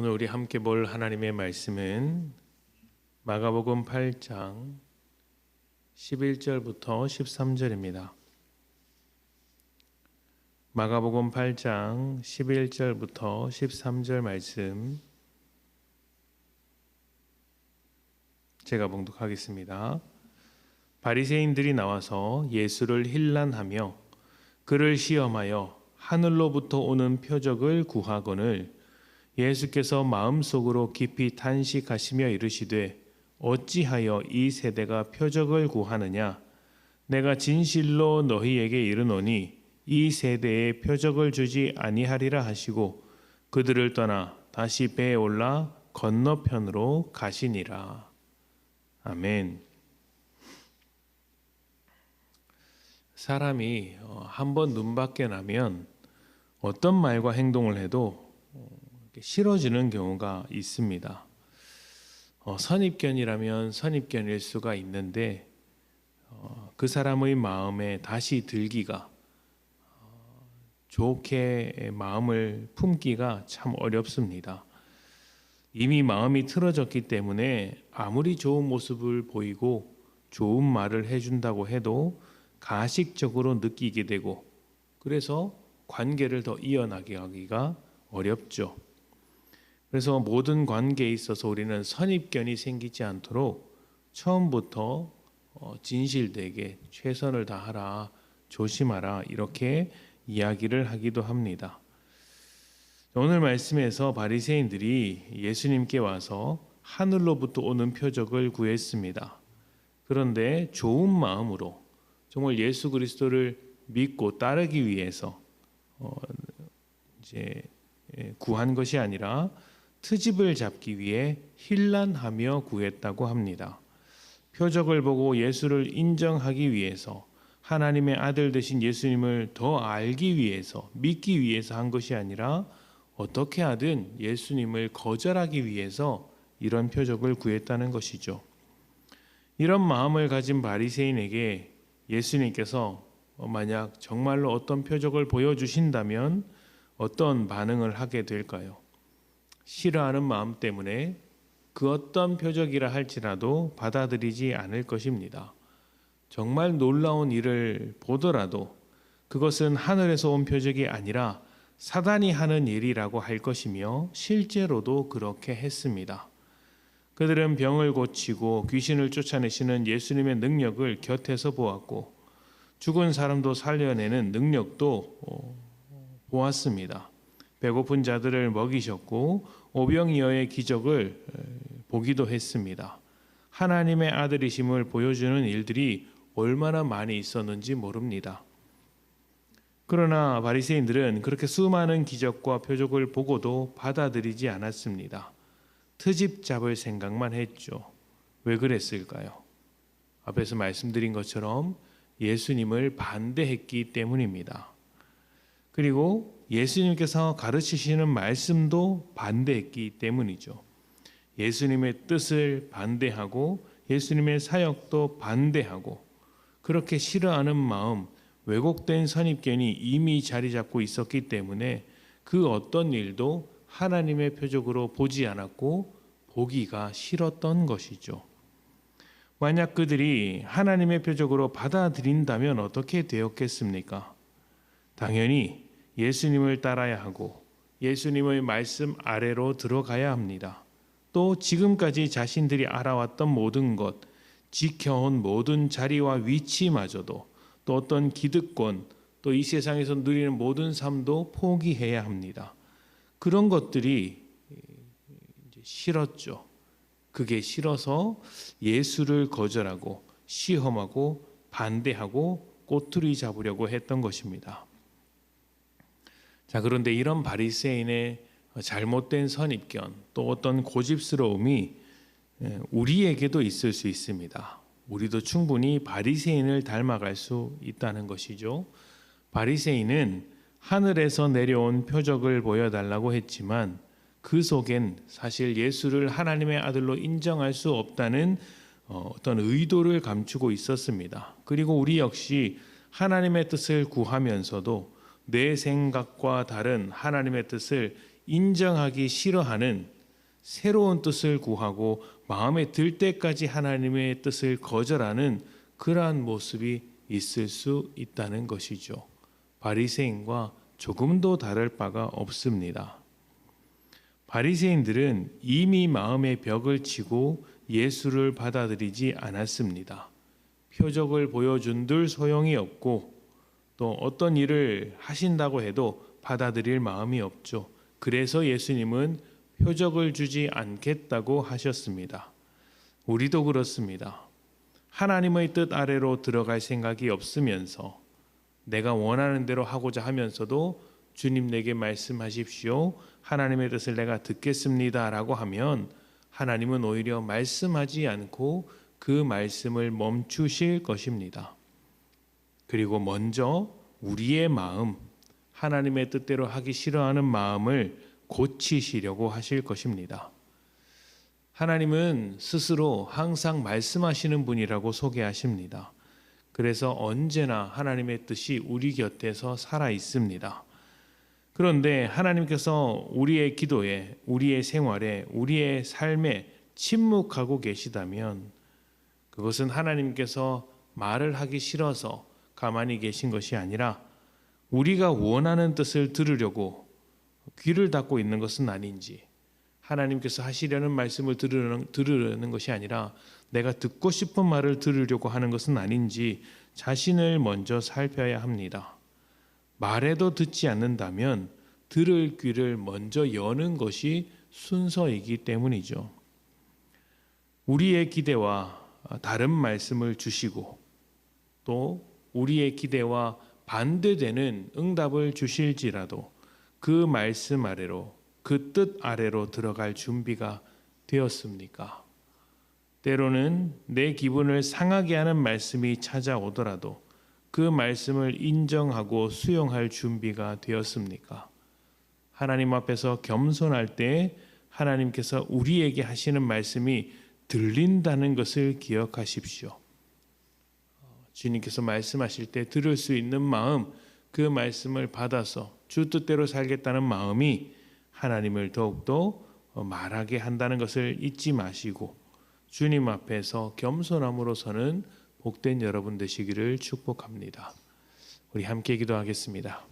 오늘 우리 함께 볼 하나님의 말씀은 마가복음 8장 11절부터 13절입니다. 마가복음 8장 11절부터 13절 말씀 제가 봉독하겠습니다. 바리새인들이 나와서 예수를 힐난하며 그를 시험하여 하늘로부터 오는 표적을 구하거늘 예수께서 마음속으로 깊이 탄식하시며 이르시되 어찌하여 이 세대가 표적을 구하느냐? 내가 진실로 너희에게 이르노니 이 세대에 표적을 주지 아니하리라 하시고 그들을 떠나 다시 배에 올라 건너편으로 가시니라. 아멘. 사람이 한번 눈밖에 나면 어떤 말과 행동을 해도 싫어지는 경우가 있습니다. 선입견이라면 선입견일 수가 있는데 그 사람의 마음에 다시 들기가 좋게 마음을 품기가 참 어렵습니다. 이미 마음이 틀어졌기 때문에 아무리 좋은 모습을 보이고 좋은 말을 해준다고 해도 가식적으로 느끼게 되고 그래서 관계를 더 이어나게 하기가 어렵죠. 그래서 모든 관계에 있어서 우리는 선입견이 생기지 않도록 처음부터 진실되게 최선을 다하라, 조심하라 이렇게 이야기를 하기도 합니다. 오늘 말씀에서 바리새인들이 예수님께 와서 하늘로부터 오는 표적을 구했습니다. 그런데 좋은 마음으로 정말 예수 그리스도를 믿고 따르기 위해서 구한 것이 아니라 트집을 잡기 위해 힐난하며 구했다고 합니다. 표적을 보고 예수를 인정하기 위해서 하나님의 아들 되신 예수님을 더 알기 위해서 믿기 위해서 한 것이 아니라 어떻게 하든 예수님을 거절하기 위해서 이런 표적을 구했다는 것이죠. 이런 마음을 가진 바리새인에게 예수님께서 만약 정말로 어떤 표적을 보여주신다면 어떤 반응을 하게 될까요? 싫어하는 마음 때문에 그 어떤 표적이라 할지라도 받아들이지 않을 것입니다. 정말 놀라운 일을 보더라도 그것은 하늘에서 온 표적이 아니라 사단이 하는 일이라고 할 것이며 실제로도 그렇게 했습니다. 그들은 병을 고치고 귀신을 쫓아내시는 예수님의 능력을 곁에서 보았고 죽은 사람도 살려내는 능력도 보았습니다. 배고픈 자들을 먹이셨고 오병이어의 기적을 보기도 했습니다. 하나님의 아들이심을 보여주는 일들이 얼마나 많이 있었는지 모릅니다. 그러나 바리새인들은 그렇게 수많은 기적과 표적을 보고도 받아들이지 않았습니다. 트집 잡을 생각만 했죠. 왜 그랬을까요? 앞에서 말씀드린 것처럼 예수님을 반대했기 때문입니다. 그리고 예수님께서 가르치시는 말씀도 반대했기 때문이죠. 예수님의 뜻을 반대하고 예수님의 사역도 반대하고 그렇게 싫어하는 마음, 왜곡된 선입견이 이미 자리 잡고 있었기 때문에 그 어떤 일도 하나님의 표적으로 보지 않았고 보기가 싫었던 것이죠. 만약 그들이 하나님의 표적으로 받아들인다면 어떻게 되었겠습니까? 당연히 예수님을 따라야 하고 예수님의 말씀 아래로 들어가야 합니다. 또 지금까지 자신들이 알아왔던 모든 것, 지켜온 모든 자리와 위치마저도 또 어떤 기득권, 또 이 세상에서 누리는 모든 삶도 포기해야 합니다. 그런 것들이 싫었죠. 그게 싫어서 예수를 거절하고 시험하고 반대하고 꼬투리 잡으려고 했던 것입니다. 자, 그런데 이런 바리새인의 잘못된 선입견 또 어떤 고집스러움이 우리에게도 있을 수 있습니다. 우리도 충분히 바리새인을 닮아갈 수 있다는 것이죠. 바리새인은 하늘에서 내려온 표적을 보여달라고 했지만 그 속엔 사실 예수를 하나님의 아들로 인정할 수 없다는 어떤 의도를 감추고 있었습니다. 그리고 우리 역시 하나님의 뜻을 구하면서도 내 생각과 다른 하나님의 뜻을 인정하기 싫어하는 새로운 뜻을 구하고 마음에 들 때까지 하나님의 뜻을 거절하는 그러한 모습이 있을 수 있다는 것이죠. 바리새인과 조금도 다를 바가 없습니다. 바리새인들은 이미 마음의 벽을 치고 예수를 받아들이지 않았습니다. 표적을 보여준들 소용이 없고 또 어떤 일을 하신다고 해도 받아들일 마음이 없죠. 그래서 예수님은 표적을 주지 않겠다고 하셨습니다. 우리도 그렇습니다. 하나님의 뜻 아래로 들어갈 생각이 없으면서 내가 원하는 대로 하고자 하면서도 주님 내게 말씀하십시오. 하나님의 뜻을 내가 듣겠습니다. 라고 하면 하나님은 오히려 말씀하지 않고 그 말씀을 멈추실 것입니다. 그리고 먼저 우리의 마음, 하나님의 뜻대로 하기 싫어하는 마음을 고치시려고 하실 것입니다. 하나님은 스스로 항상 말씀하시는 분이라고 소개하십니다. 그래서 언제나 하나님의 뜻이 우리 곁에서 살아 있습니다. 그런데 하나님께서 우리의 기도에, 우리의 생활에, 우리의 삶에 침묵하고 계시다면 그것은 하나님께서 말을 하기 싫어서 가만히 계신 것이 아니라 우리가 원하는 뜻을 들으려고 귀를 닫고 있는 것은 아닌지, 하나님께서 하시려는 말씀을 들으려는 것이 아니라 내가 듣고 싶은 말을 들으려고 하는 것은 아닌지 자신을 먼저 살펴야 합니다. 말해도 듣지 않는다면 들을 귀를 먼저 여는 것이 순서이기 때문이죠. 우리의 기대와 다른 말씀을 주시고 또 우리의 기대와 반대되는 응답을 주실지라도 그 말씀 아래로, 그 뜻 아래로 들어갈 준비가 되었습니까? 때로는 내 기분을 상하게 하는 말씀이 찾아오더라도 그 말씀을 인정하고 수용할 준비가 되었습니까? 하나님 앞에서 겸손할 때 하나님께서 우리에게 하시는 말씀이 들린다는 것을 기억하십시오. 주님께서 말씀하실 때 들을 수 있는 마음, 그 말씀을 받아서 주 뜻대로 살겠다는 마음이 하나님을 더욱더 말하게 한다는 것을 잊지 마시고 주님 앞에서 겸손함으로서는 복된 여러분 되시기를 축복합니다. 우리 함께 기도하겠습니다.